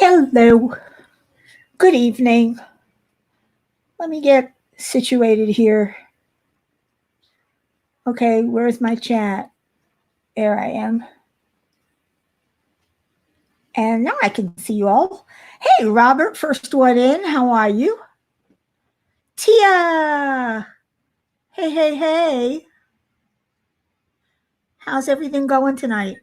Hello. Good evening. Let me get situated here. Okay, where's my chat? There I am. And now I can see you all. Hey, Robert, first one in. How are you? Tia. Hey, hey, hey. How's everything going tonight?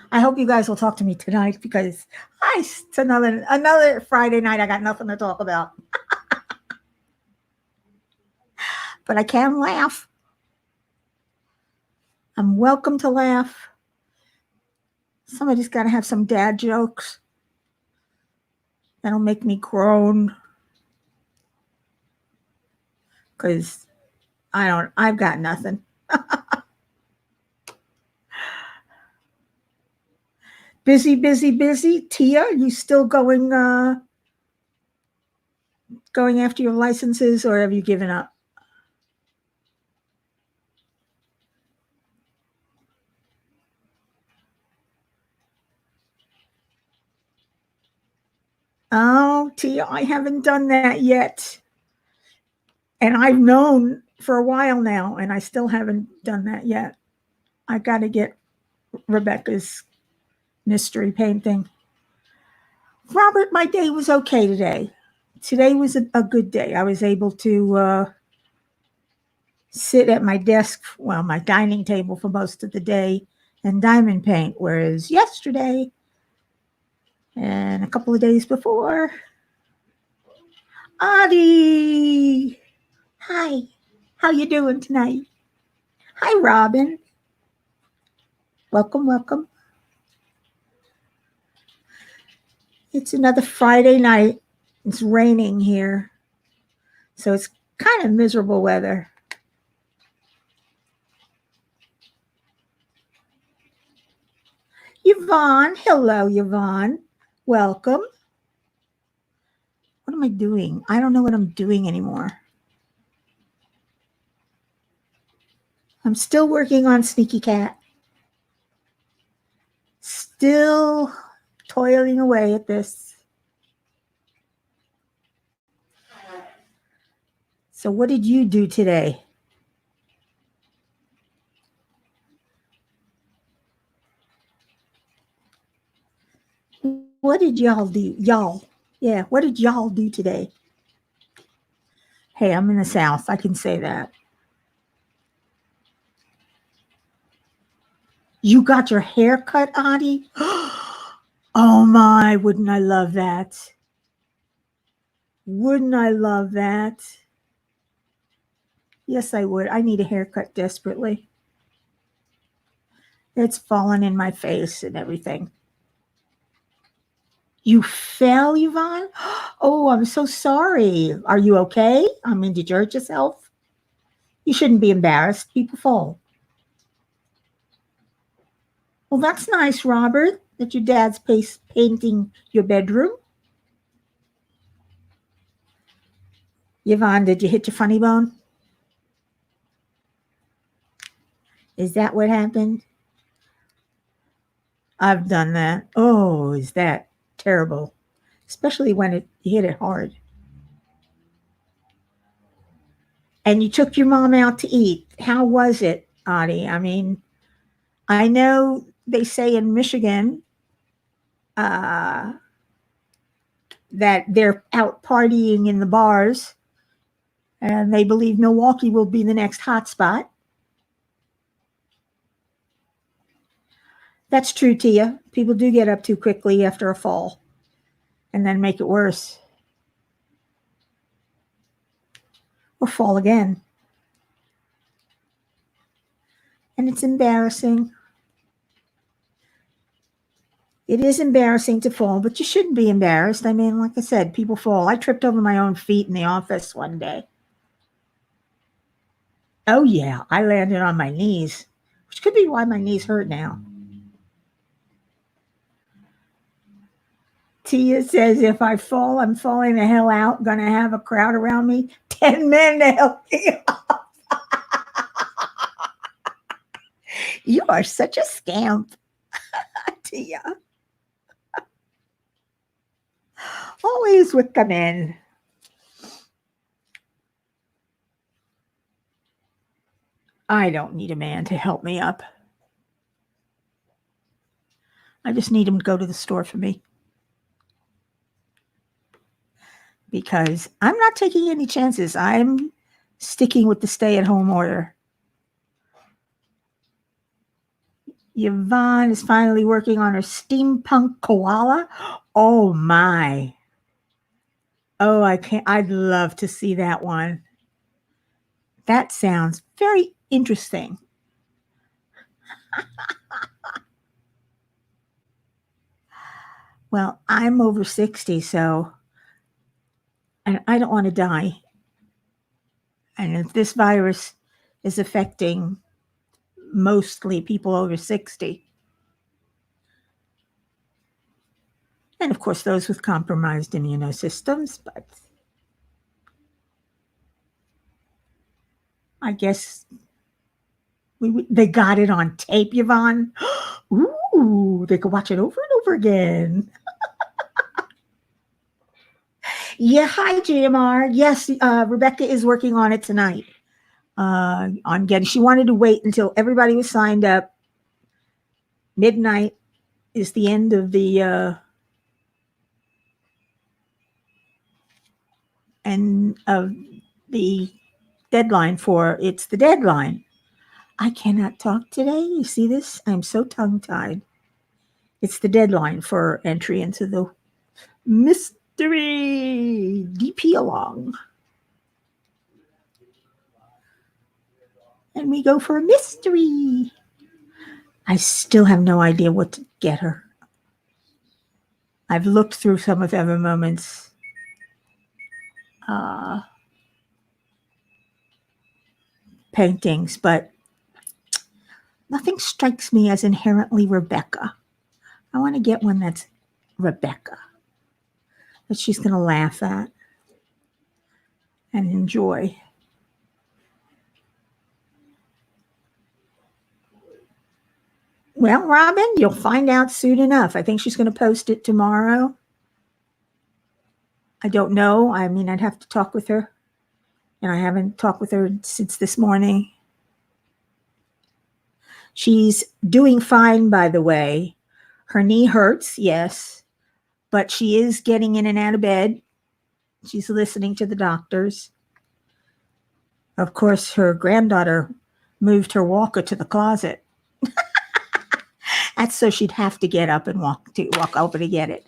I hope you guys will talk to me tonight because it's another Friday night. I got nothing to talk about. But I can laugh. I'm welcome to laugh. Somebody's got to have some dad jokes that'll make me groan. Because I've got nothing. Busy, busy, busy. Tia, you still going after your licenses, or have you given up? Oh, Tia, I haven't done that yet. And I've known for a while now, and I still haven't done that yet. I got to get Rebecca's mystery painting. Robert, my day was okay today. Today was a good day. I was able to sit at my desk, well, my dining table for most of the day and diamond paint, whereas yesterday and a couple of days before, Audie, hi, how you doing tonight? Hi, Robin. Welcome, welcome. It's another Friday night. It's raining here, so it's kind of miserable weather. Yvonne, hello, Yvonne. Welcome. What am I doing? I don't know what I'm doing anymore. I'm still working on Sneaky Cat. Still toiling away at this. So what did you do today? What did y'all do? Y'all. Yeah, what did y'all do today? Hey, I'm in the South. I can say that. You got your hair cut, Auntie? Oh my, wouldn't I love that? Wouldn't I love that? Yes, I would. I need a haircut desperately. It's fallen in my face and everything. You fell, Yvonne? Oh, I'm so sorry. Are you okay? I mean, did you hurt yourself? You shouldn't be embarrassed. People fall. Well, that's nice, Robert, that your dad's painting your bedroom. Yvonne, did you hit your funny bone? Is that what happened? I've done that. Oh, is that terrible? Especially when you hit it hard. And you took your mom out to eat. How was it, Audie? I mean, I know they say in Michigan uh, that they're out partying in the bars, and they believe Milwaukee will be the next hotspot. That's true, Tia. People do get up too quickly after a fall and then make it worse. Or fall again. And it's embarrassing. It is embarrassing to fall, but you shouldn't be embarrassed. I mean, like I said, people fall. I tripped over my own feet in the office one day. Oh, yeah, I landed on my knees, which could be why my knees hurt now. Tia says, if I fall, I'm falling the hell out. Gonna have a crowd around me. 10 men to help me up. You are such a scamp, Tia. Always with the men. I don't need a man to help me up. I just need him to go to the store for me. Because I'm not taking any chances. I'm sticking with the stay-at-home order. Yvonne is finally working on her steampunk koala. Oh my. Oh, I'd love to see that one. That sounds very interesting. Well, I'm over 60, so and I don't want to die. And if this virus is affecting mostly people over 60, and of course those with compromised immunosystems, but I guess they got it on tape, Yvonne. Ooh, they could watch it over and over again. Yeah, hi, JMR. Yes, Rebecca is working on it tonight. On getting, she wanted to wait until everybody was signed up. Midnight is the end of the deadline for it's the deadline. I cannot talk today. You see this? I'm so tongue-tied. It's the deadline for entry into the mystery DP along. And we go for a mystery. I still have no idea what to get her. I've looked through some of Ever Moments paintings, but nothing strikes me as inherently Rebecca. I want to get one that's Rebecca, that she's going to laugh at and enjoy. Well, Robin, you'll find out soon enough. I think she's going to post it tomorrow. I don't know. I mean, I'd have to talk with her. And I haven't talked with her since this morning. She's doing fine, by the way. Her knee hurts, yes, but she is getting in and out of bed. She's listening to the doctors. Of course, her granddaughter moved her walker to the closet. That's so she'd have to get up and walk over to get it.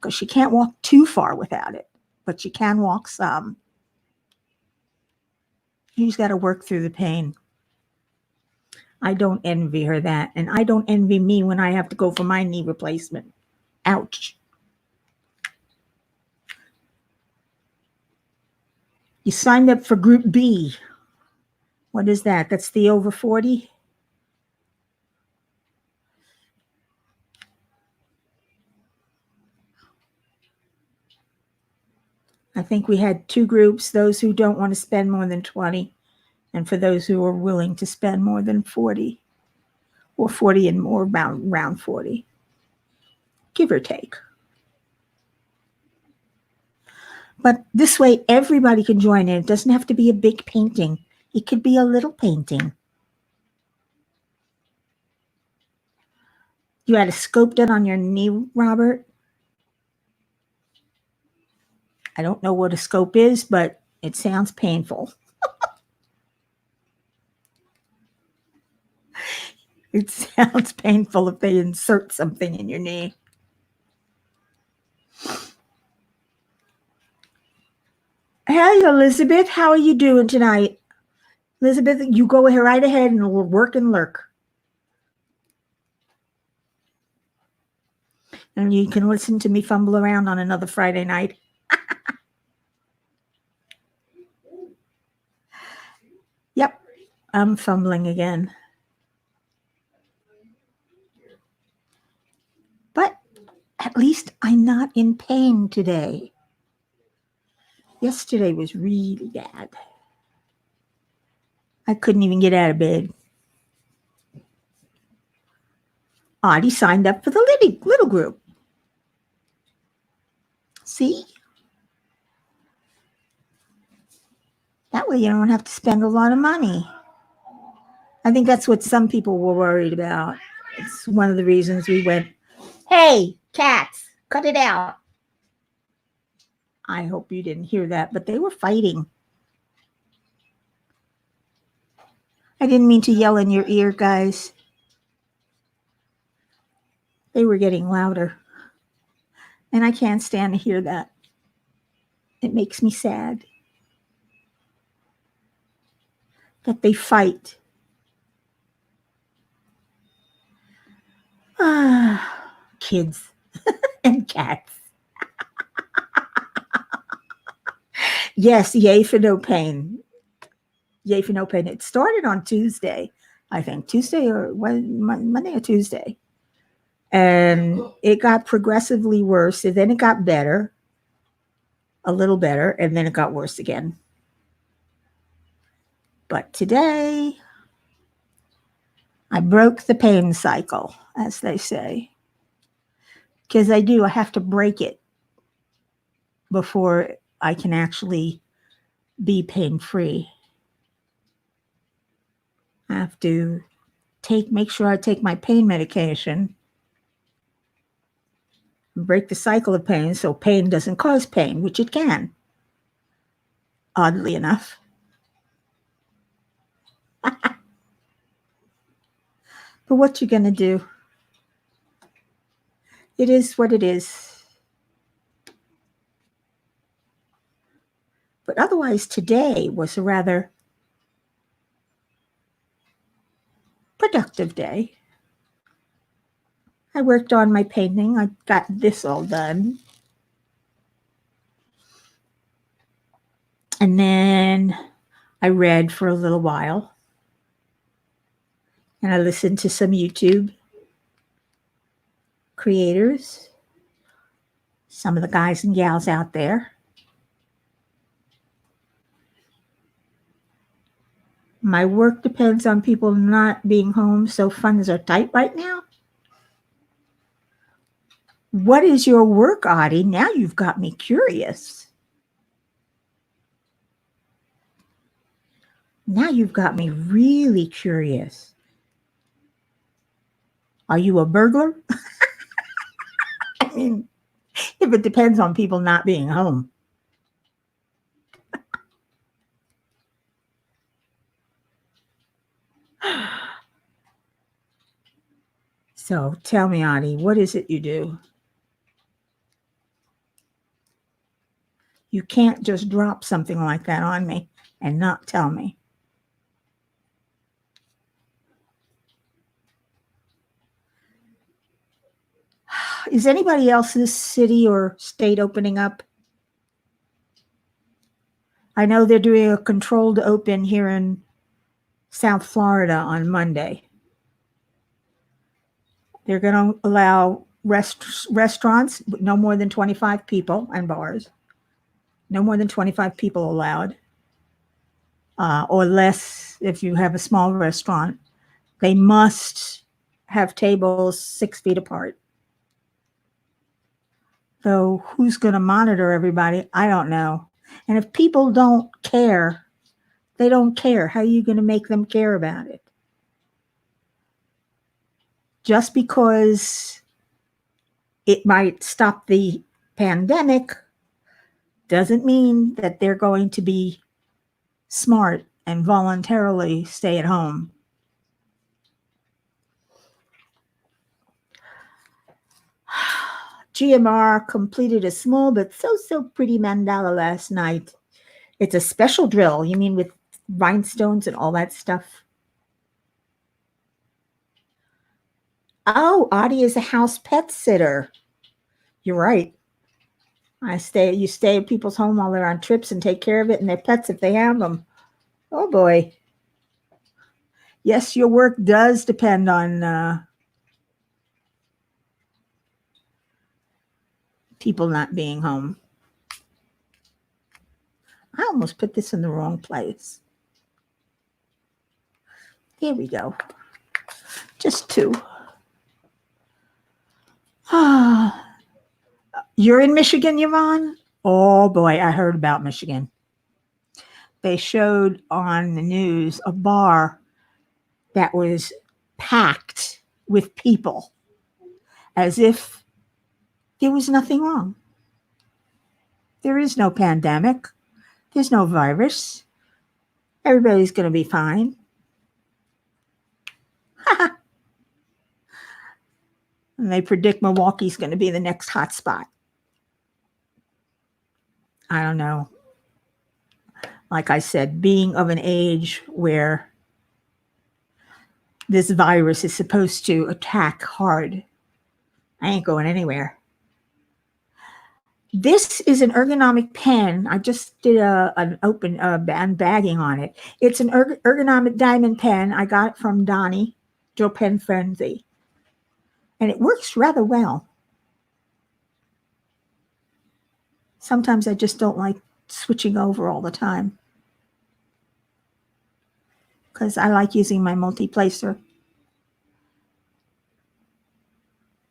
Because she can't walk too far without it, but she can walk some. She's got to work through the pain. I don't envy her that, and I don't envy me when I have to go for my knee replacement. Ouch. You signed up for Group B. What is that? That's the over 40? I think we had two groups, those who don't want to spend more than 20, and for those who are willing to spend more than 40, or 40 and more, around 40, give or take. But this way, everybody can join in. It doesn't have to be a big painting. It could be a little painting. You had a scope done on your knee, Robert? I don't know what a scope is, but it sounds painful. It sounds painful if they insert something in your knee. Hey, Elizabeth, how are you doing tonight? Elizabeth, you go right ahead and we'll work and lurk. And you can listen to me fumble around on another Friday night. Yep, I'm fumbling again. But at least I'm not in pain today. Yesterday was really bad. I couldn't even get out of bed. Audie signed up for the little group. See? That way you don't have to spend a lot of money. I think that's what some people were worried about. It's one of the reasons we went, hey, cats, cut it out. I hope you didn't hear that, but they were fighting. I didn't mean to yell in your ear, guys. They were getting louder. And I can't stand to hear that. It makes me sad that they fight. Kids and cats. Yes, yay for no pain. Yay for no pain. It started on Tuesday, I think. Tuesday or Monday or Tuesday. And it got progressively worse. And then it got better. A little better. And then it got worse again. But today, I broke the pain cycle, as they say. Because I have to break it before I can actually be pain-free. I have to make sure I take my pain medication, break the cycle of pain so pain doesn't cause pain, which it can, oddly enough. But what you gonna do? It is what it is. But otherwise, today was a rather productive day. I worked on my painting. I got this all done. And then I read for a little while. And I listened to some YouTube creators, some of the guys and gals out there. My work depends on people not being home, so funds are tight right now. What is your work, Audie? Now you've got me curious. Now you've got me really curious. Are you a burglar? I mean, if it depends on people not being home. So tell me, Audie, what is it you do? You can't just drop something like that on me and not tell me. Is anybody else's city or state opening up? I know they're doing a controlled open here in South Florida on Monday. They're going to allow restaurants, no more than 25 people, and bars. No more than 25 people allowed. Or less if you have a small restaurant. They must have tables 6 feet apart. So who's going to monitor everybody? I don't know. And if people don't care, they don't care. How are you going to make them care about it? Just because it might stop the pandemic doesn't mean that they're going to be smart and voluntarily stay at home. GMR completed a small but so pretty mandala last night. It's a special drill. You mean with rhinestones and all that stuff? Oh, Audie is a house pet sitter. You're right. You stay at people's home while they're on trips and take care of it and their pets if they have them. Oh boy. Yes, your work does depend on people not being home. I almost put this in the wrong place. Here we go. Just 2. You're in Michigan, Yvonne? Oh boy, I heard about Michigan. They showed on the news a bar that was packed with people as if there was nothing wrong. There is no pandemic. There's no virus. Everybody's going to be fine. And they predict Milwaukee's going to be the next hot spot. I don't know. Like I said, being of an age where this virus is supposed to attack hard, I ain't going anywhere. This is an ergonomic pen. I just did an open bagging on it. It's an ergonomic diamond pen. I got it from Donnie, Joe Pen Frenzy. And it works rather well. Sometimes I just don't like switching over all the time, because I like using my multi-placer.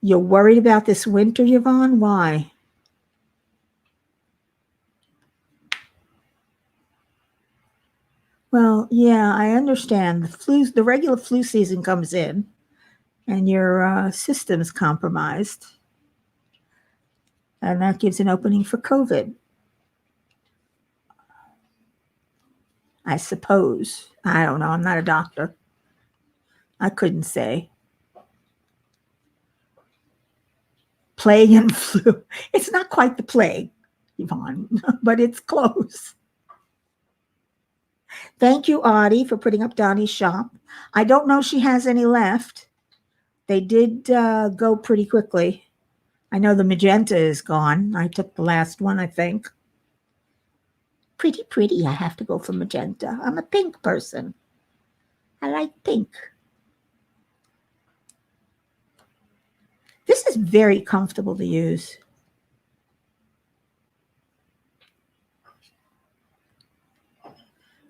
You're worried about this winter, Yvonne? Why? Well, yeah, I understand. The regular flu season comes in, and your system's compromised, and that gives an opening for COVID. I suppose. I don't know. I'm not a doctor. I couldn't say. Plague and flu. It's not quite the plague, Yvonne, but it's close. Thank you, Audie, for putting up Donnie's shop. I don't know if she has any left. They did go pretty quickly. I know the magenta is gone. I took the last one, I think. Pretty. I have to go for magenta. I'm a pink person. I like pink. This is very comfortable to use.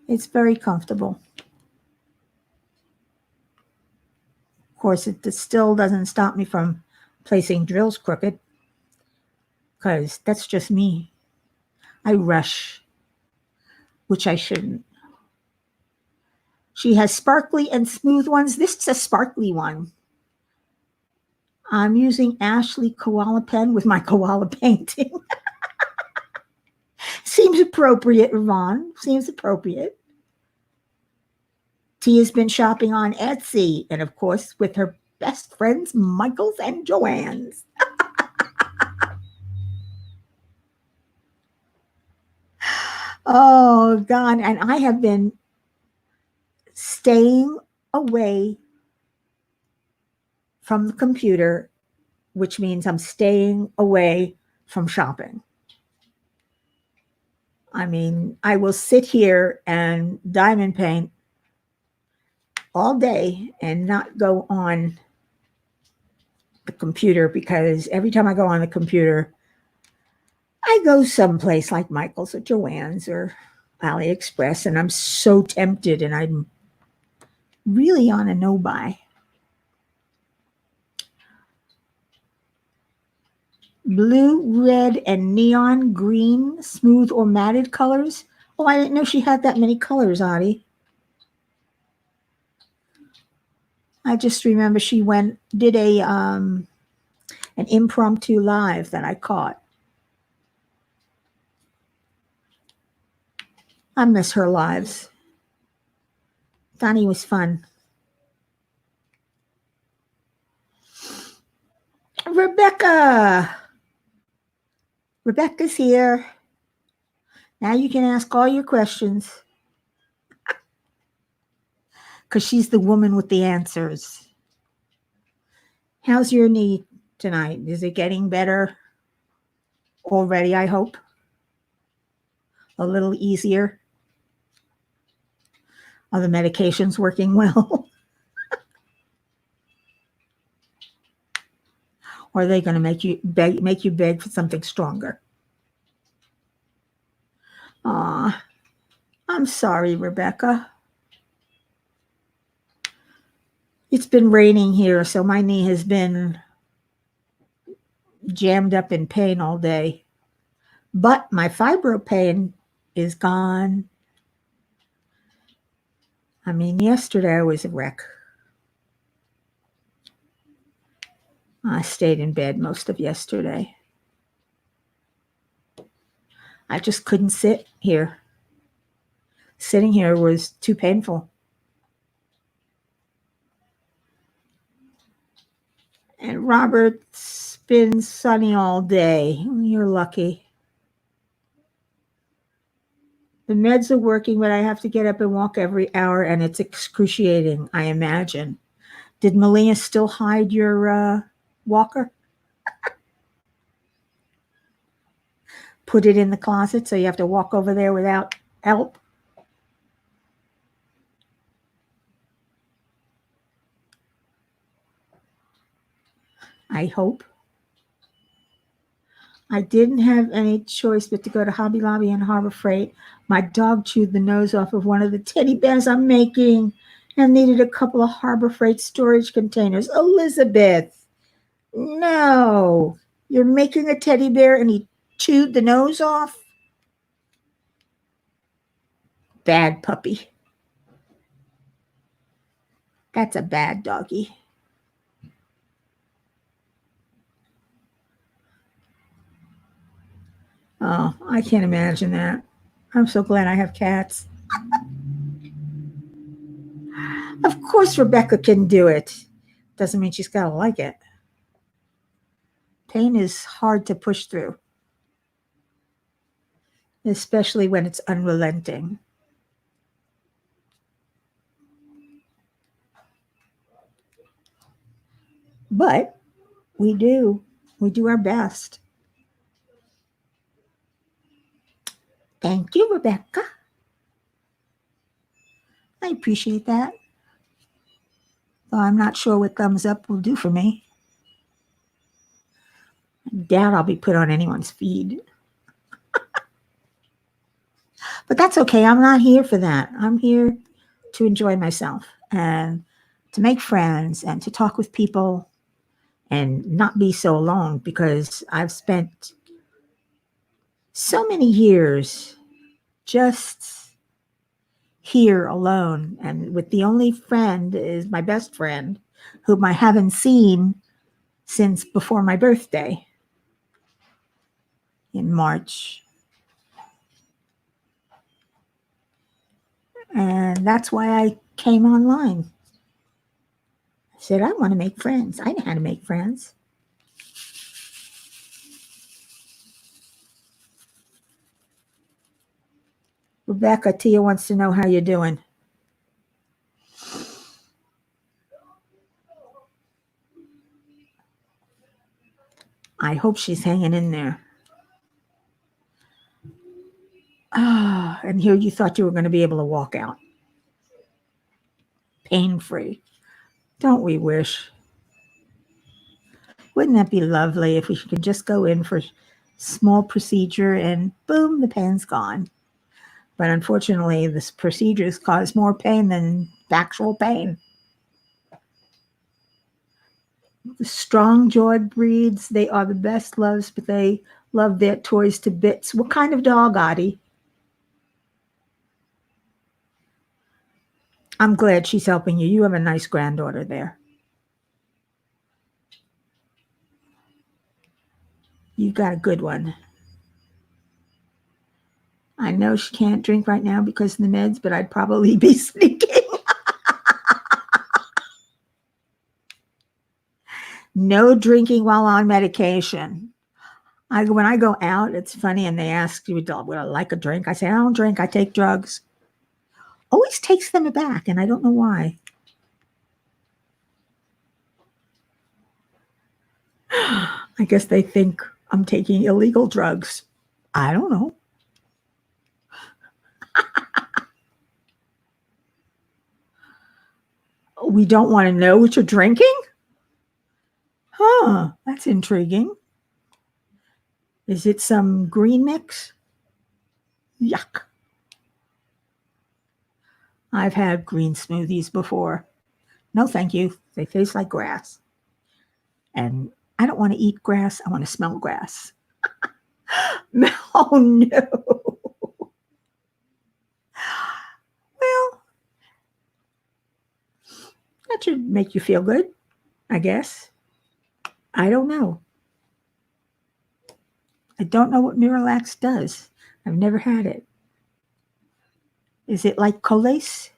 It's very comfortable. Of course, it still doesn't stop me from placing drills crooked, because that's just me. I rush, which I shouldn't. She has sparkly and smooth ones. This is a sparkly one. I'm using Ashley Koala pen with my koala painting. Seems appropriate, Yvonne. Seems appropriate. T has been shopping on Etsy, and of course with her best friends, Michael's and Joanne's. Oh, God. And I have been staying away from the computer, which means I'm staying away from shopping. I mean, I will sit here and diamond paint all day and not go on the computer, because every time I go on the computer, I go someplace like Michael's or Joanne's or AliExpress, and I'm so tempted, and I'm really on a no-buy. Blue, red, and neon green, smooth or matted colors. Oh, I didn't know she had that many colors, Audie. I just remember she did an impromptu live that I caught. I miss her lives. Donnie was fun. Rebecca's here. Now you can ask all your questions, because she's the woman with the answers. How's your knee tonight? Is it getting better already, I hope? A little easier? Are the medications working well? Or are they going to make you beg for something stronger? Aw, I'm sorry, Rebecca. It's been raining here, so my knee has been jammed up in pain all day. But my fibro pain is gone. I mean, yesterday I was a wreck. I stayed in bed most of yesterday. I just couldn't sit here. Sitting here was too painful. And Robert's been sunny all day. You're lucky. The meds are working, but I have to get up and walk every hour, and it's excruciating, I imagine. Did Melina still hide your walker? Put it in the closet so you have to walk over there without help? I hope. I didn't have any choice but to go to Hobby Lobby and Harbor Freight. My dog chewed the nose off of one of the teddy bears I'm making and needed a couple of Harbor Freight storage containers. Elizabeth, no. You're making a teddy bear and he chewed the nose off? Bad puppy. That's a bad doggy. Oh, I can't imagine that. I'm so glad I have cats. Of course Rebecca can do it. Doesn't mean she's got to like it. Pain is hard to push through, especially when it's unrelenting. But we do our best. Thank you, Rebecca. I appreciate that. Though I'm not sure what thumbs up will do for me. I doubt I'll be put on anyone's feed. But that's okay. I'm not here for that. I'm here to enjoy myself and to make friends and to talk with people and not be so alone, because I've spent so many years just here alone, and with the only friend is my best friend, whom I haven't seen since before my birthday in March. And that's why I came online. I said, I want to make friends. I know how to make friends. Rebecca, Tia wants to know how you're doing. I hope she's hanging in there. Ah, and here you thought you were going to be able to walk out pain-free. Don't we wish? Wouldn't that be lovely if we could just go in for a small procedure and boom, the pain's gone. But unfortunately, this procedures cause more pain than actual pain. The strong-jawed breeds, they are the best loves, but they love their toys to bits. What kind of dog, Audie? I'm glad she's helping you. You have a nice granddaughter there. You got a good one. I know she can't drink right now because of the meds, but I'd probably be sneaking. No drinking while on medication. When I go out, it's funny, and they ask you, would I like a drink? I say, I don't drink, I take drugs. Always takes them aback, and I don't know why. I guess they think I'm taking illegal drugs. I don't know. We don't want to know what you're drinking? Huh, that's intriguing. Is it some green mix? Yuck. I've had green smoothies before. No, thank you. They taste like grass. And I don't want to eat grass. I want to smell grass. Oh, no. Well, that should make you feel good, I guess. I don't know. I don't know what Miralax does. I've never had it. Is it like Colace?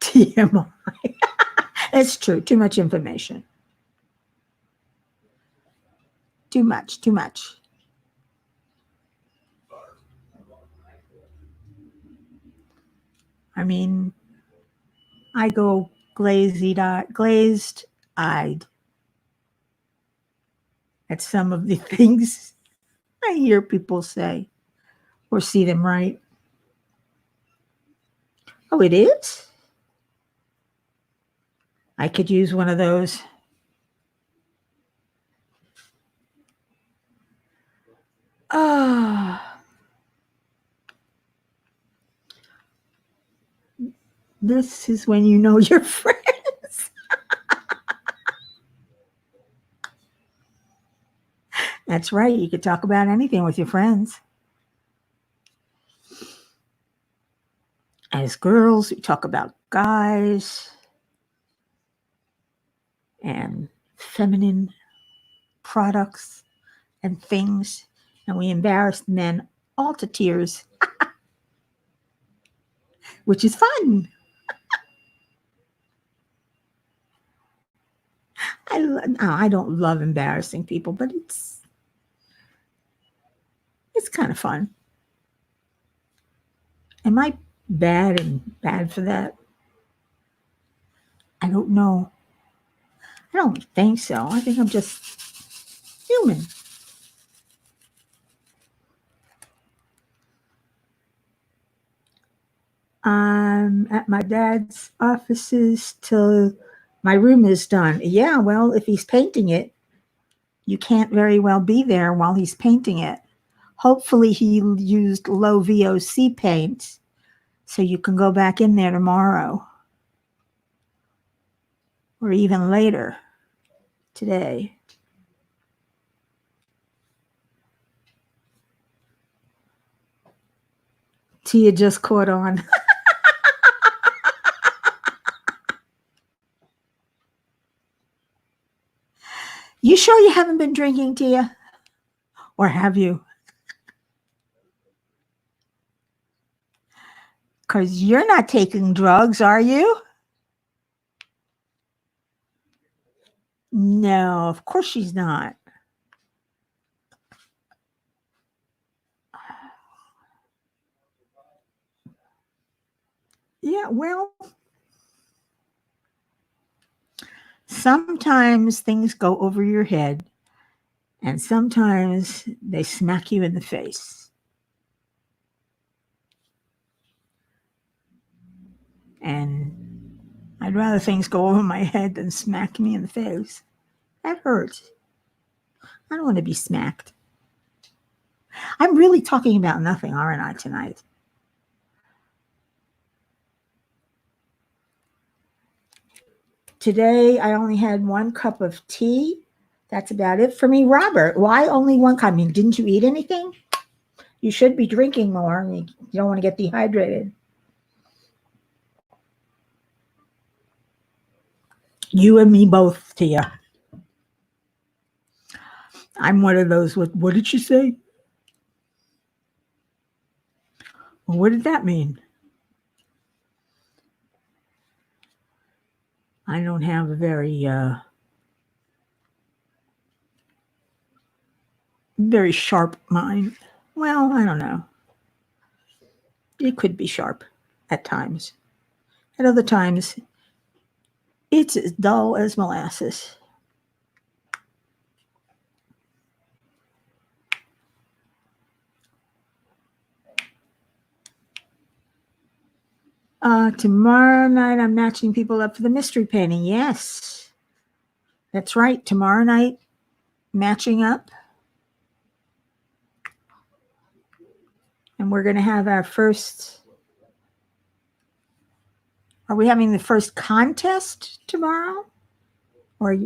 TMI. It's true. Too much information. Too much. Too much. I mean, I go glazed eyed at some of the things I hear people say or see them write. Oh, it is? I could use one of those. Ah, this is when you know your friends. That's right. You could talk about anything with your friends. As girls, we talk about guys and feminine products and things, and we embarrass men all to tears, which is fun. I don't love embarrassing people, but it's kind of fun. Am I bad for that? I don't know. I don't think so. I think I'm just human. I'm at my dad's offices till my room is done. Yeah, well, if he's painting it, you can't very well be there while he's painting it. Hopefully, he used low VOC paint so you can go back in there tomorrow or even later today. Tia just caught on. You sure you haven't been drinking, Tia? Or have you? Because you're not taking drugs, are you? No, of course she's not. Yeah, well, sometimes things go over your head, and sometimes they smack you in the face. And I'd rather things go over my head than smack me in the face. That hurts. I don't want to be smacked. I'm really talking about nothing, aren't I, tonight? Today, I only had 1 cup of tea. That's about it for me. Robert, why only 1 cup? I mean, didn't you eat anything? You should be drinking more. You don't want to get dehydrated. You and me both, Tia. I'm one of those with, what did she say? Well, what did that mean? I don't have a very sharp mind. Well, I don't know. It could be sharp at times. At other times, it's as dull as molasses. Tomorrow night, I'm matching people up for the mystery painting. Yes, that's right. Tomorrow night, matching up. And we're going to have our first Are we having the first contest tomorrow? Or,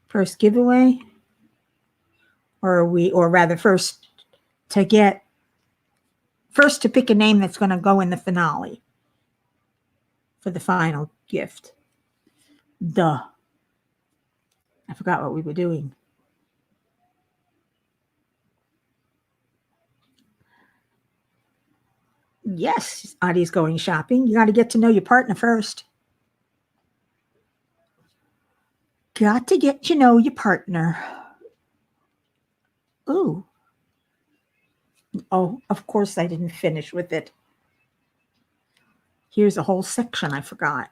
first giveaway? Or rather, first to pick a name that's going to go in the finale for the final gift. Duh. I forgot what we were doing. Yes, Adi's going shopping. You got to get to know your partner first. Got to get to know your partner. Ooh. Oh, of course I didn't finish with it. Here's a whole section I forgot.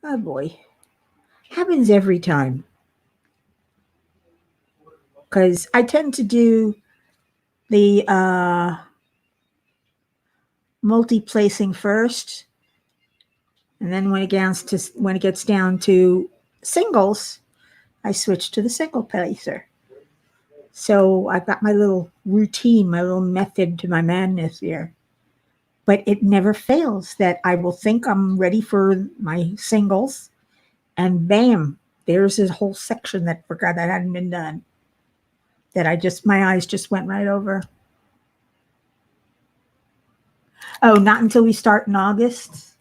Oh boy. Happens every time. Because I tend to do the multi-placing first. And then when it gets down to singles, I switch to the single placer. So I've got my little routine, my little method to my madness here. But it never fails that I will think I'm ready for my singles, and bam, there's this whole section that hadn't been done. That my eyes just went right over. Oh, not until we start in August.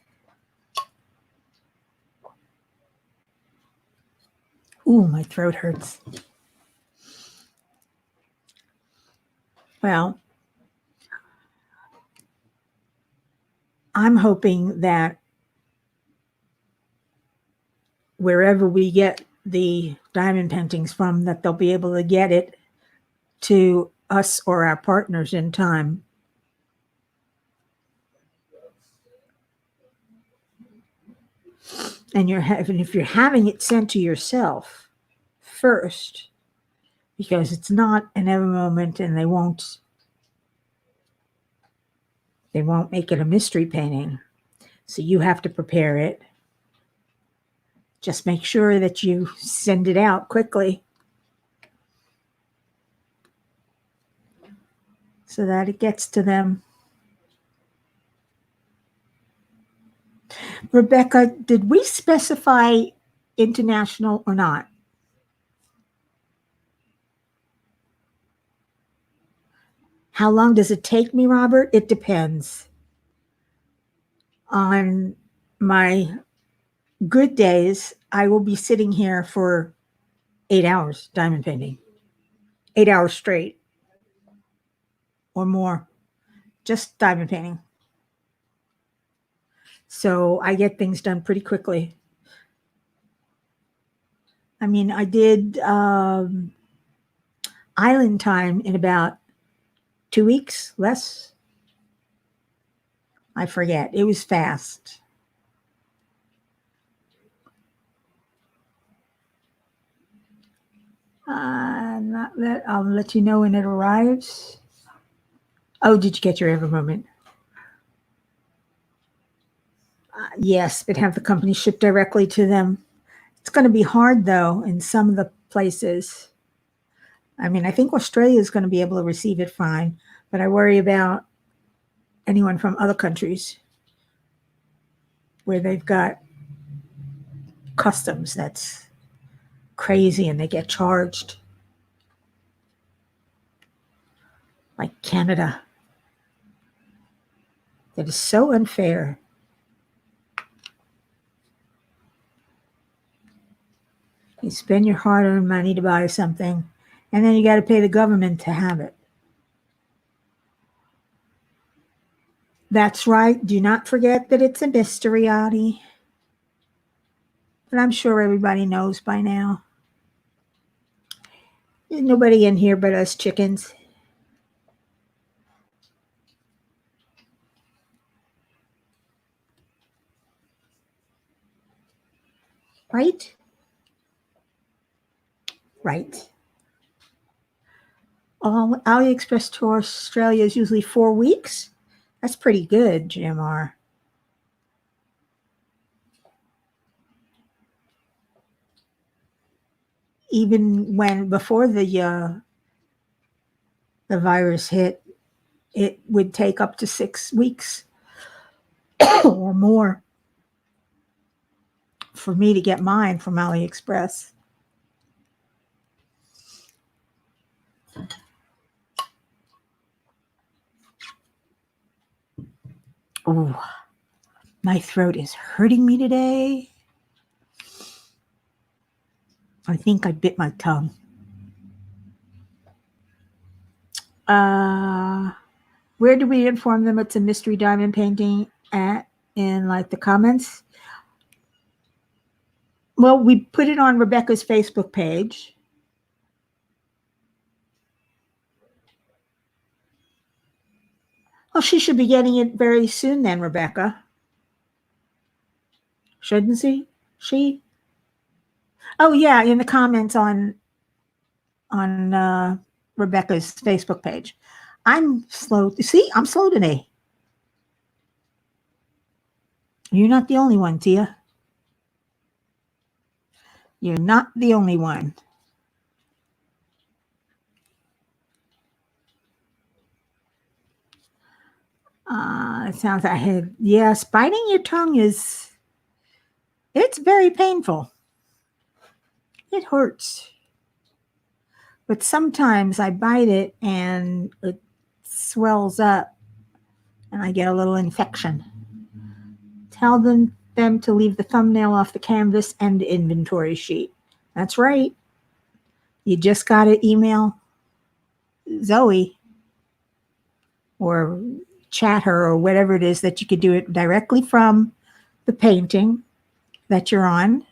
Ooh, my throat hurts. Well, I'm hoping that wherever we get the diamond paintings from, that they'll be able to get it to us or our partners in time. And if you're having it sent to yourself first, because it's not an ever moment, and they won't make it a mystery painting, so you have to prepare it. Just make sure that you send it out quickly so that it gets to them. Rebecca, did we specify international or not? How long does it take me, Robert? It depends. On my good days, I will be sitting here for 8 hours diamond painting. 8 hours straight or more. Just diamond painting. So I get things done pretty quickly. I mean, I did island time in about 2 weeks, less. I forget. It was fast. I'll let you know when it arrives. Oh, did you get your Ever Moment? Yes, but have the company ship directly to them. It's going to be hard, though, in some of the places. I mean, I think Australia is going to be able to receive it fine, but I worry about anyone from other countries where they've got customs that's crazy and they get charged. Like Canada. That is so unfair. You spend your hard-earned money to buy something, and then you got to pay the government to have it. That's right. Do not forget that it's a mystery, Adi. But I'm sure everybody knows by now. There's nobody in here but us chickens. Right? Right. AliExpress to Australia is usually 4 weeks. That's pretty good, GMR. Even before the virus hit, it would take up to 6 weeks or more for me to get mine from AliExpress. Oh, my throat is hurting me today. I think I bit my tongue. Where do we inform them it's a mystery diamond painting at in like the comments? Well, we put it on Rebecca's Facebook page. Well, she should be getting it very soon then, Rebecca. Shouldn't she? Oh yeah, in the comments on Rebecca's Facebook page. I'm slow. See, I'm slow today. You're not the only one, Tia. You're not the only one. It sounds like, yes, biting your tongue it's very painful. It hurts. But sometimes I bite it and it swells up and I get a little infection. Tell them to leave the thumbnail off the canvas and inventory sheet. That's right. You just got to email Zoe or chat her or whatever it is that you could do it directly from the painting that you're on.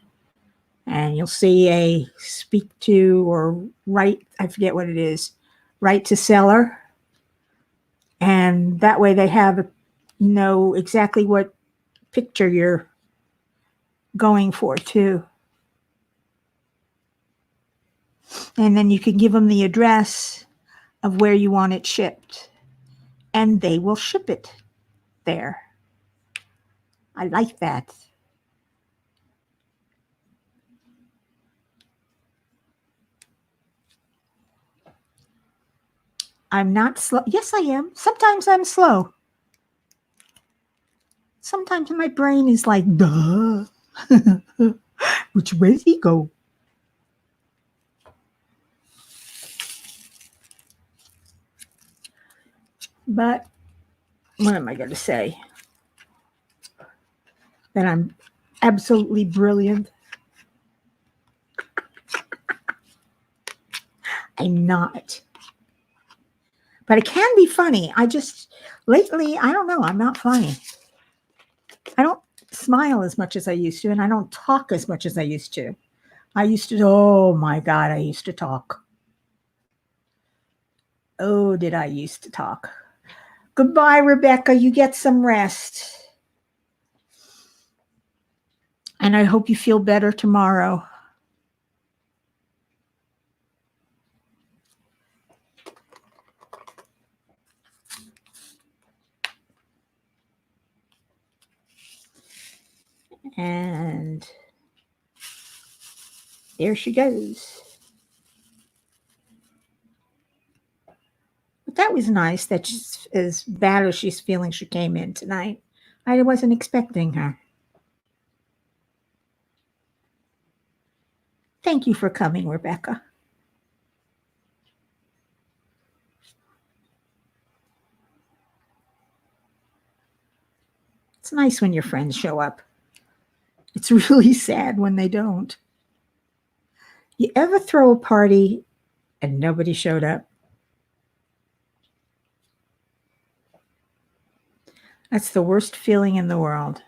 And you'll see a speak to or write, I forget what it is, write to seller. And that way they know exactly what picture you're going for too. And then you can give them the address of where you want it shipped. And they will ship it there. I like that. I'm not slow. Yes, I am. Sometimes I'm slow. Sometimes my brain is like, duh. Which way does he go? But what am I going to say? That I'm absolutely brilliant. I'm not. But it can be funny. Lately, I don't know, I'm not funny. I don't smile as much as I used to, and I don't talk as much as I used to. Oh my God, I used to talk. Oh, did I used to talk. Goodbye, Rebecca. You get some rest. And I hope you feel better tomorrow. And there she goes. But that was nice that she's as bad as she's feeling she came in tonight. I wasn't expecting her. Thank you for coming, Rebecca. It's nice when your friends show up. It's really sad when they don't. You ever throw a party and nobody showed up? That's the worst feeling in the world.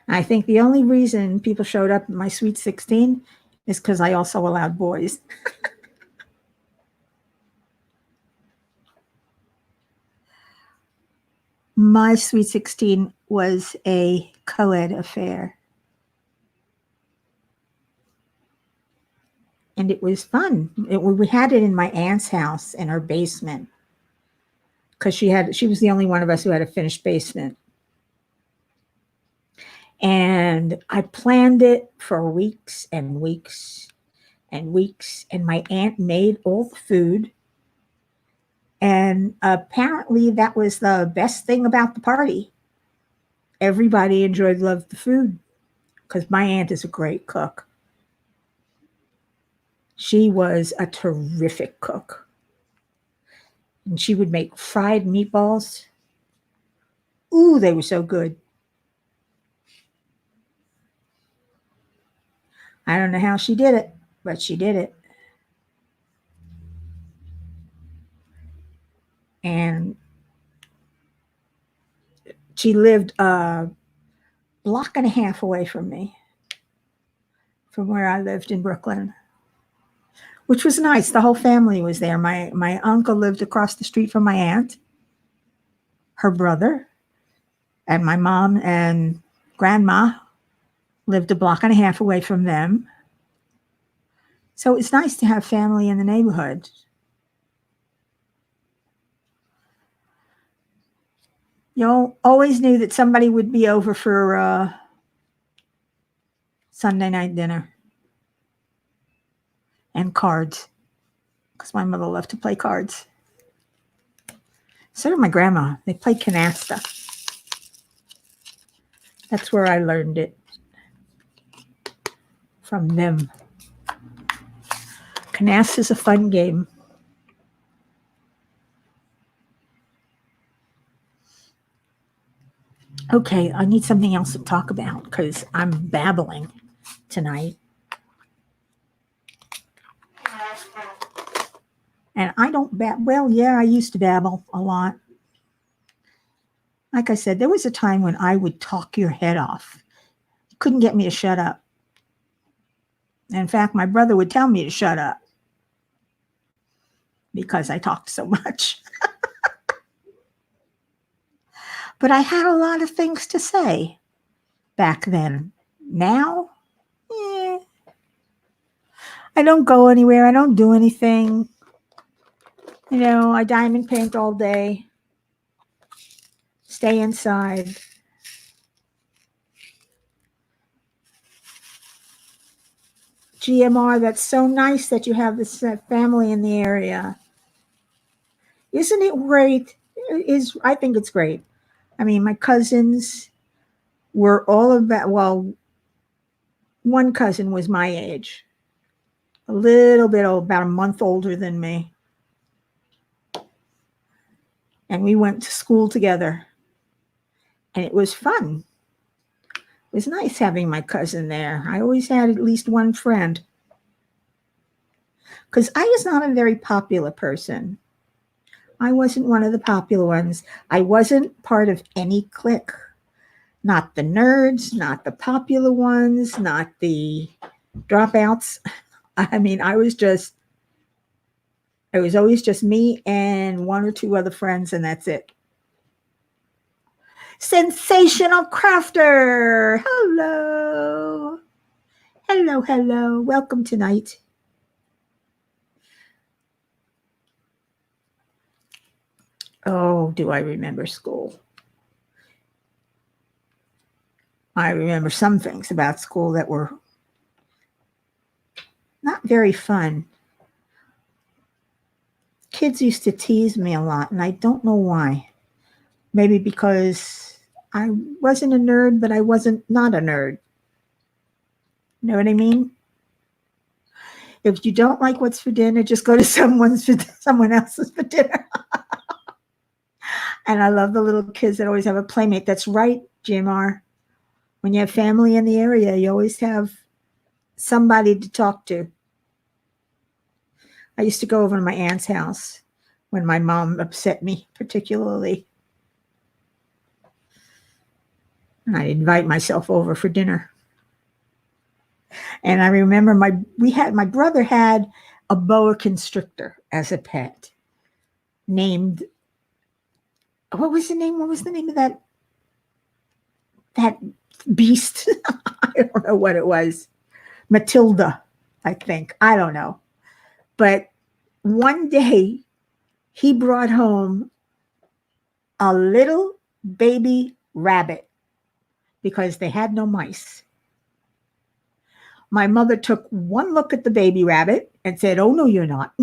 I think the only reason people showed up at my Sweet 16 is because I also allowed boys. My Sweet 16 was a co-ed affair. And it was fun. We had it in my aunt's house in her basement because she was the only one of us who had a finished basement. And I planned it for weeks and weeks. and weeks. And my aunt made all the food. And apparently that was the best thing about the party. Everybody loved the food because my aunt is a great cook. She was a terrific cook. And she would make fried meatballs. Ooh, they were so good. I don't know how she did it, but she did it. And she lived a block and a half away from me, from where I lived in Brooklyn, which was nice. The whole family was there. My uncle lived across the street from my aunt, her brother, and my mom and grandma lived a block and a half away from them. So it's nice to have family in the neighborhood. You always knew that somebody would be over for Sunday night dinner and cards, because my mother loved to play cards. So did my grandma. They played canasta. That's where I learned it, from them. Canasta is a fun game. Okay, I need something else to talk about because I'm babbling tonight. And I don't well, yeah, I used to babble a lot. Like I said, there was a time when I would talk your head off. You couldn't get me to shut up. And in fact, my brother would tell me to shut up because I talked so much. But I had a lot of things to say back then. Now, I don't go anywhere. I don't do anything. You know, I diamond paint all day. Stay inside. GMR, that's so nice that you have this family in the area. Isn't it great? I think it's great. I mean, my cousins were all about, well, one cousin was my age, a little bit old, about a month older than me. And we went to school together. And it was fun. It was nice having my cousin there. I always had at least one friend. Because I was not a very popular person. I wasn't one of the popular ones. I wasn't part of any clique. Not the nerds, not the popular ones, not the dropouts. I mean, it was always just me and one or two other friends, and that's it. Sensational Crafter. Hello. Hello, hello. Welcome tonight. Oh, do I remember school? I remember some things about school that were not very fun. Kids used to tease me a lot, and I don't know why. Maybe because I wasn't a nerd, but I wasn't not a nerd. Know what I mean? If you don't like what's for dinner, just go to someone else's for dinner. And I love the little kids that always have a playmate. That's right, GMR. When you have family in the area, you always have somebody to talk to. I used to go over to my aunt's house when my mom upset me particularly. And I'd invite myself over for dinner. And I remember my brother had a boa constrictor as a pet named, what was the name of that beast? I don't know what it was. Matilda, I think. I don't know. But one day he brought home a little baby rabbit because they had no mice. My mother took one look at the baby rabbit and said, "Oh, no, you're not."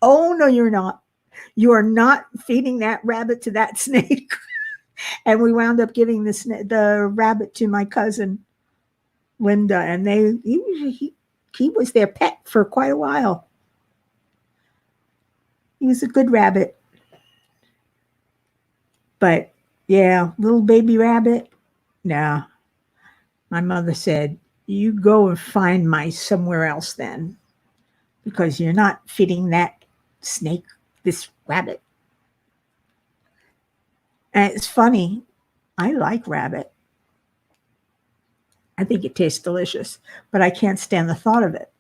"Oh, no, you're not. You are not feeding that rabbit to that snake." And we wound up giving the rabbit to my cousin Linda, and he was their pet for quite a while. He was a good rabbit. But yeah, little baby rabbit, no. My mother said, "You go and find mice somewhere else then, because you're not feeding that snake this rabbit." And it's funny, I like rabbit. I think it tastes delicious, but I can't stand the thought of it.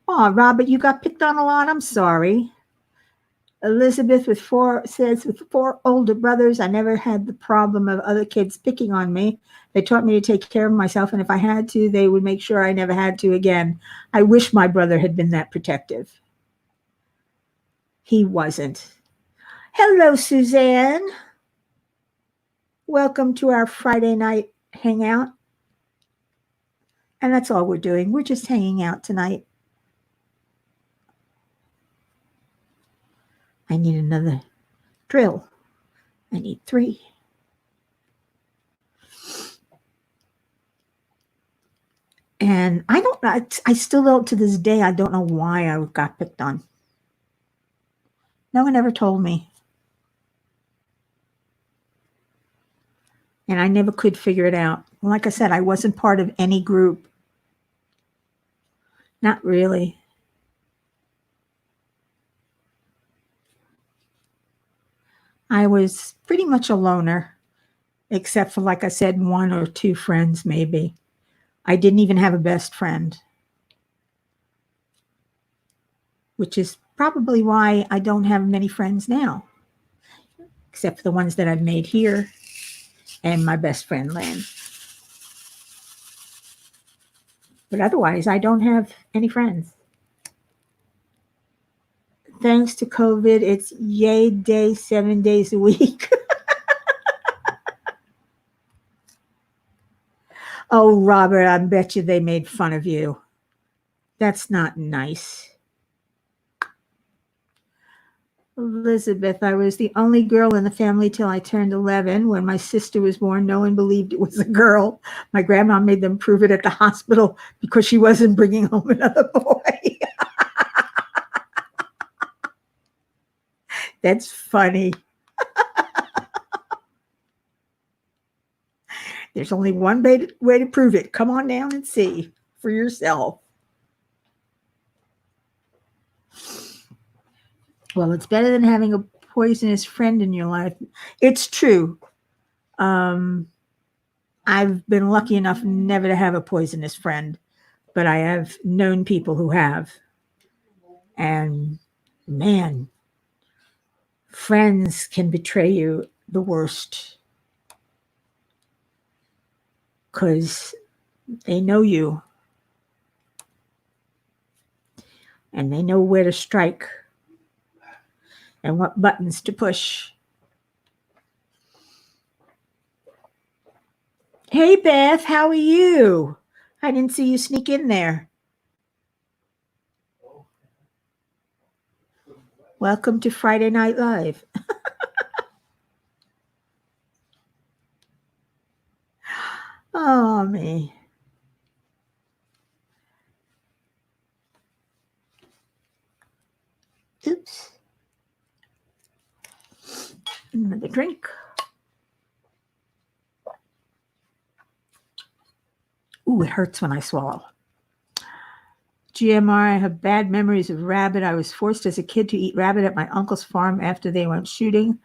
"Oh, Robert, you got picked on a lot. I'm sorry." Elizabeth says, "With four older brothers, I never had the problem of other kids picking on me. They taught me to take care of myself, and if I had to, they would make sure I never had to again. I wish my brother had been that protective." He wasn't. Hello, Suzanne. Welcome to our Friday night hangout. And that's all we're doing. We're just hanging out tonight. I need another drill. I need 3. And I still don't, to this day, I don't know why I got picked on. No one ever told me. And I never could figure it out. Like I said, I wasn't part of any group. Not really. I was pretty much a loner, except for, like I said, 1 or 2 friends maybe. I didn't even have a best friend, which is probably why I don't have many friends now, except for the ones that I've made here and my best friend, Lynn. But otherwise, I don't have any friends. Thanks to COVID, it's yay day 7 days a week. Oh, Robert, I bet you they made fun of you. That's not nice. Elizabeth, I was the only girl in the family till I turned 11. When my sister was born, no one believed it was a girl. My grandma made them prove it at the hospital because she wasn't bringing home another boy. That's funny. There's only one way to prove it. Come on down and see for yourself. Well, it's better than having a poisonous friend in your life. It's true. I've been lucky enough never to have a poisonous friend, but I have known people who have. And man, friends can betray you the worst because they know you and they know where to strike and what buttons to push. Hey, Beth, how are you? I didn't see you sneak in there. Welcome to Friday Night Live. Oh, me. Oops. Another drink. Ooh, it hurts when I swallow. GMR, I have bad memories of rabbit. I was forced as a kid to eat rabbit at my uncle's farm after they went shooting.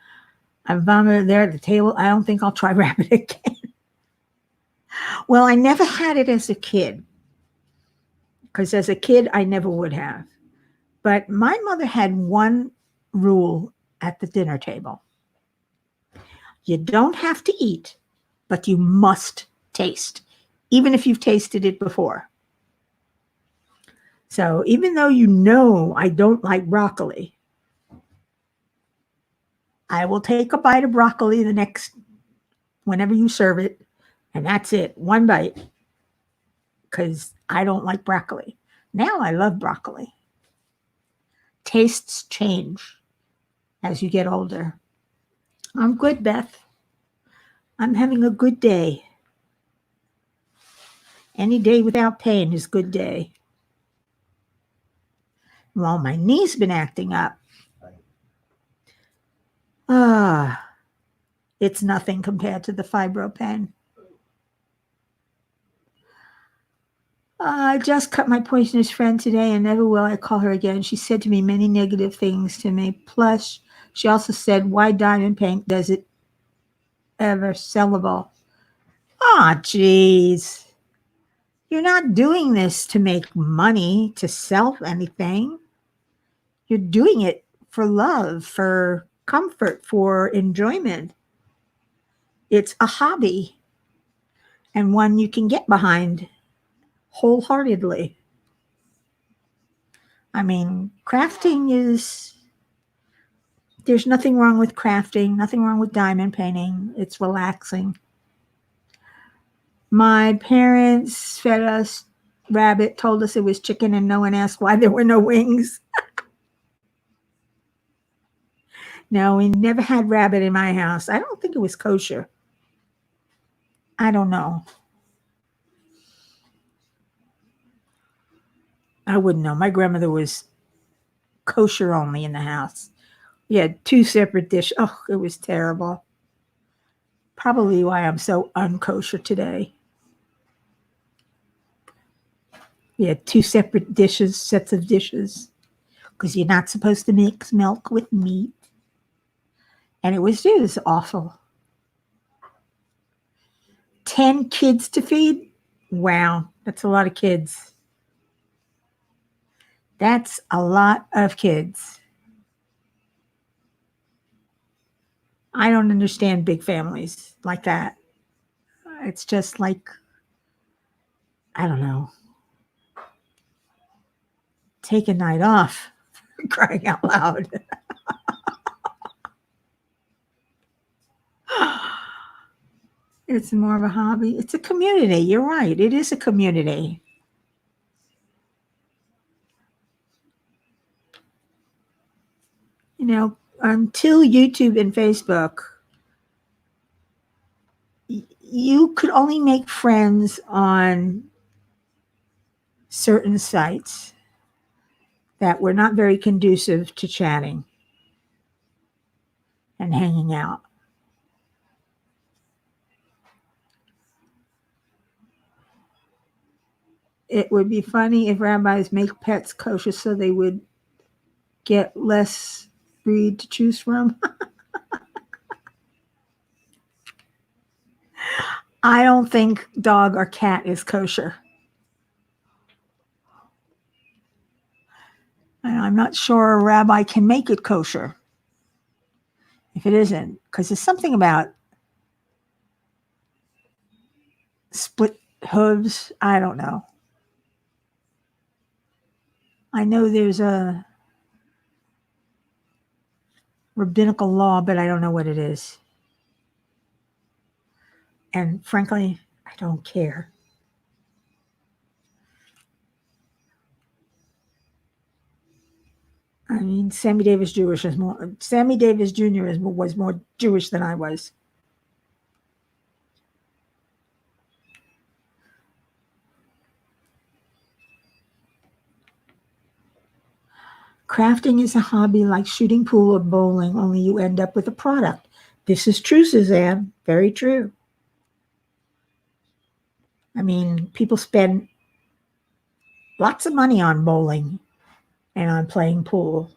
I vomited there at the table. I don't think I'll try rabbit again. Well, I never had it as a kid, because as a kid, I never would have. But my mother had one rule at the dinner table. You don't have to eat, but you must taste, even if you've tasted it before. So even though you know I don't like broccoli, I will take a bite of broccoli the next whenever you serve it, and that's it, one bite, because I don't like broccoli. Now I love broccoli. Tastes change as you get older. I'm good, Beth. I'm having a good day. Any day without pain is a good day. Well, my knee's been acting up. Ah, it's nothing compared to the fibro pain. I just cut my poisonous friend today, and never will I call her again. She said to me many negative things to me. Plus, she also said, why diamond paint does it ever sellable? Ah, jeez. You're not doing this to make money, to sell anything. You're doing it for love, for comfort, for enjoyment. It's a hobby, and one you can get behind wholeheartedly. I mean, crafting is, there's nothing wrong with crafting, nothing wrong with diamond painting. It's relaxing. My parents fed us rabbit, told us it was chicken, and no one asked why there were no wings. No, we never had rabbit in my house. I don't think it was kosher. I don't know. I wouldn't know. My grandmother was kosher only in the house. We had 2 separate dishes. Oh, it was terrible. Probably why I'm so unkosher today. We had 2 separate dishes, sets of dishes, because you're not supposed to mix milk with meat. And it was awful. 10 kids to feed? Wow, that's a lot of kids. That's a lot of kids. I don't understand big families like that. It's just like, I don't know. Take a night off, crying out loud. It's more of a hobby. It's a community. You're right. It is a community. You know, until YouTube and Facebook, you could only make friends on certain sites that were not very conducive to chatting and hanging out. It would be funny if rabbis make pets kosher so they would get less breed to choose from. I don't think dog or cat is kosher. And I'm not sure a rabbi can make it kosher if it isn't, because there's something about split hooves. I don't know. I know there's a rabbinical law, but I don't know what it is. And frankly, I don't care. I mean, Sammy Davis Jr. was more Jewish than I was. Crafting is a hobby like shooting pool or bowling, only you end up with a product. This is true, Suzanne. Very true. I mean, people spend lots of money on bowling and on playing pool.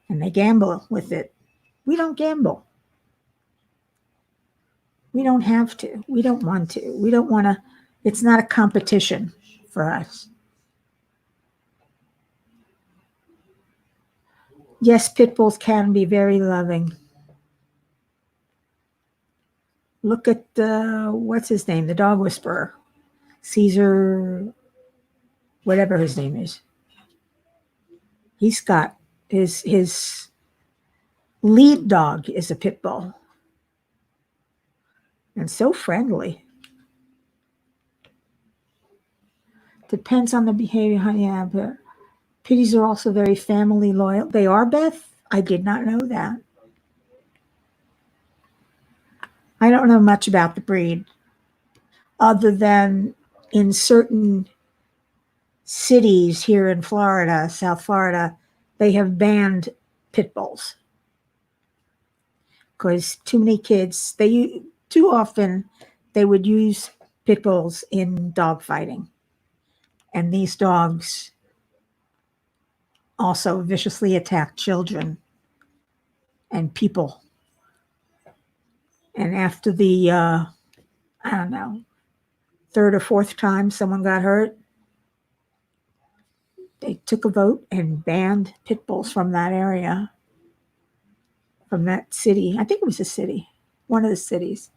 And they gamble with it. We don't gamble. We don't have to. We don't want to. We don't want to. It's not a competition for us. Yes, pit bulls can be very loving. Look at what's his name? The dog whisperer. Caesar, whatever his name is. He's got his lead dog is a pit bull. and so friendly. Depends on the behavior. Yeah, but pitties are also very family loyal. They are, Beth? I did not know that. I don't know much about the breed other than in certain cities here in Florida, South Florida, they have banned pit bulls because too many kids, too often they would use pit bulls in dog fighting. And these dogs also viciously attack children and people. And after the, I don't know, third or fourth time someone got hurt, they took a vote and banned pit bulls from that area, from that city. I think it was a city, one of the cities.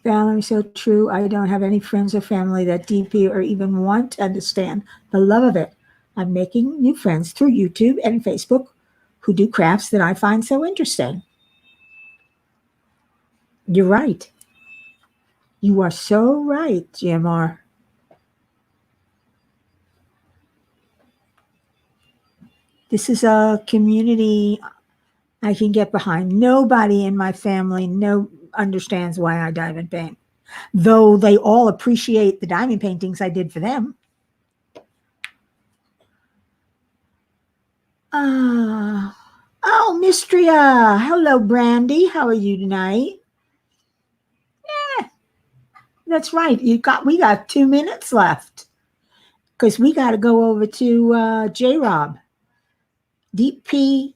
Valerie, so true. I don't have any friends or family that deeply or even want to understand the love of it. I'm making new friends through YouTube and Facebook who do crafts that I find so interesting. You're right. You are so right, GMR. This is a community I can get behind. Nobody in my family understands why I diamond paint, though they all appreciate the diamond paintings I did for them. Oh, Mistria. Hello, Brandy. How are you tonight? Yeah, that's right. We got 2 minutes left because we got to go over to J Rob. Deep P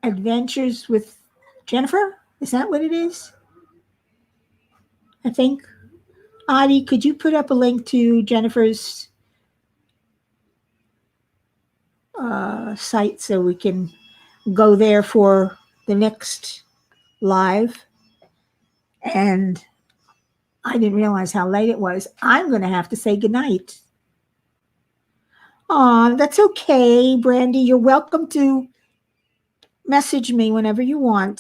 Adventures with Jennifer. Is that what it is? I think. Adi, could you put up a link to Jennifer's site so we can go there for the next live? And I didn't realize how late it was. I'm going to have to say goodnight. Aw, that's okay, Brandy. You're welcome to message me whenever you want.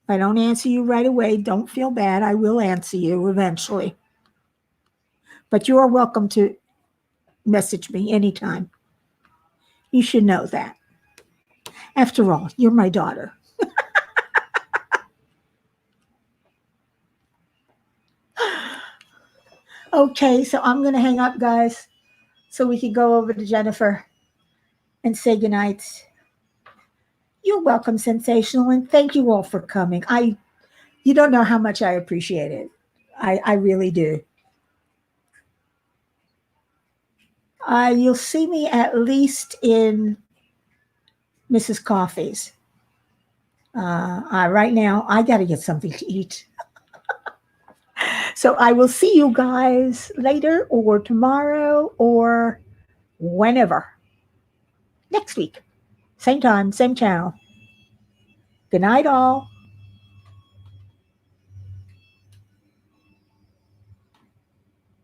If I don't answer you right away, don't feel bad. I will answer you eventually. But you are welcome to message me anytime. You should know that. After all, you're my daughter. Okay, so I'm going to hang up, guys, so we can go over to Jennifer and say goodnight. You're welcome, Sensational, and thank you all for coming. You don't know how much I appreciate it. I really do. You'll see me at least in Mrs. Coffee's. Right now, I got to get something to eat. So I will see you guys later or tomorrow or whenever. Next week. Same time, same channel. Good night, all.